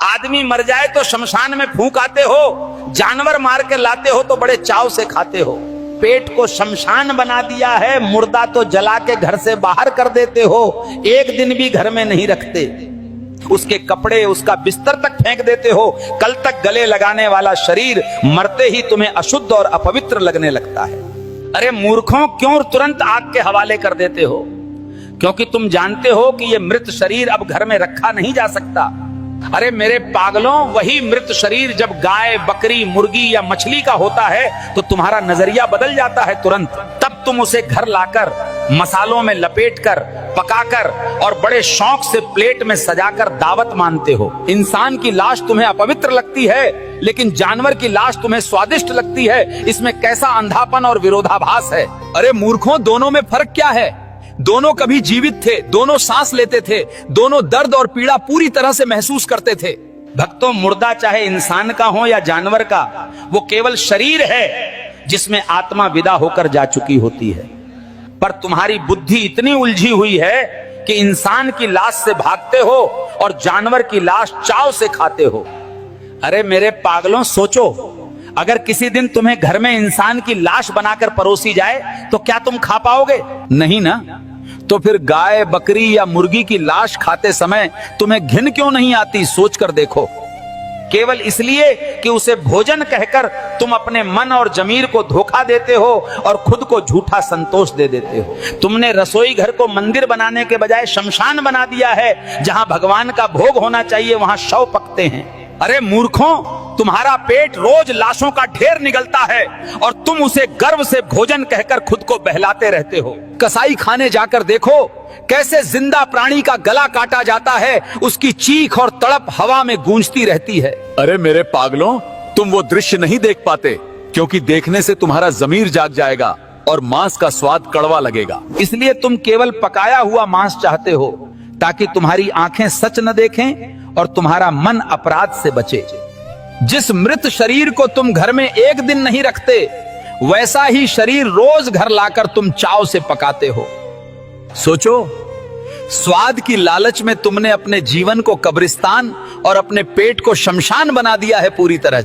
आदमी मर जाए तो शमशान में फूंक आते हो, जानवर मार के लाते हो तो बड़े चाव से खाते हो। पेट को शमशान बना दिया है, मुर्दा तो जला के घर से बाहर कर देते हो, एक दिन भी घर में नहीं रखते। उसके कपड़े, उसका बिस्तर तक फेंक देते हो। कल तक गले लगाने वाला शरीर मरते ही तुम्हें अशुद्ध और अपवित्र लगने लगता है। अरे मूर्खों, क्यों तुरंत आग के हवाले कर देते हो? क्योंकि तुम जानते हो कि यह मृत शरीर अब घर में रखा नहीं जा सकता। अरे मेरे पागलों, वही मृत शरीर जब गाय, बकरी, मुर्गी या मछली का होता है तो तुम्हारा नजरिया बदल जाता है तुरंत। तब तुम उसे घर लाकर मसालों में लपेटकर, पकाकर और बड़े शौक से प्लेट में सजाकर दावत मानते हो। इंसान की लाश तुम्हें अपवित्र लगती है, लेकिन जानवर की लाश तुम्हें स्वादिष्ट लगती है। इसमें कैसा अंधापन और विरोधाभास है। अरे मूर्खों, दोनों में फर्क क्या है? दोनों कभी जीवित थे, दोनों सांस लेते थे, दोनों दर्द और पीड़ा पूरी तरह से महसूस करते थे। भक्तों, मुर्दा चाहे इंसान का हो या जानवर का, वो केवल शरीर है जिसमें आत्मा विदा होकर जा चुकी होती है। पर तुम्हारी बुद्धि इतनी उलझी हुई है कि इंसान की लाश से भागते हो और जानवर की लाश चाव से खाते हो। अरे मेरे पागलों, सोचो, अगर किसी दिन तुम्हें घर में इंसान की लाश बनाकर परोसी जाए तो क्या तुम खा पाओगे? नहीं ना। तो फिर गाय, बकरी या मुर्गी की लाश खाते समय तुम्हें घिन क्यों नहीं आती? सोच कर देखो। केवल इसलिए कि उसे भोजन कहकर तुम अपने मन और जमीर को धोखा देते हो और खुद को झूठा संतोष दे देते हो। तुमने रसोई घर को मंदिर बनाने के बजाय शमशान बना दिया है। जहां भगवान का भोग होना चाहिए वहां शव पकते हैं। अरे मूर्खों, तुम्हारा पेट रोज लाशों का ढेर निगलता है और तुम उसे गर्व से भोजन कहकर खुद को बहलाते रहते हो। कसाई खाने जाकर देखो कैसे जिंदा प्राणी का गला काटा जाता है, उसकी चीख और तड़प हवा में गूंजती रहती है। अरे मेरे पागलों, तुम वो दृश्य नहीं देख पाते क्योंकि देखने से तुम्हारा जमीर जाग जाएगा और मांस का स्वाद कड़वा लगेगा। इसलिए तुम केवल पकाया हुआ मांस चाहते हो ताकि तुम्हारी आंखें सच न देखें और तुम्हारा मन अपराध से बचे। जिस मृत शरीर को तुम घर में एक दिन नहीं रखते, वैसा ही शरीर रोज घर लाकर तुम चाव से पकाते हो। सोचो, स्वाद की लालच में तुमने अपने जीवन को कब्रिस्तान और अपने पेट को शमशान बना दिया है पूरी तरह।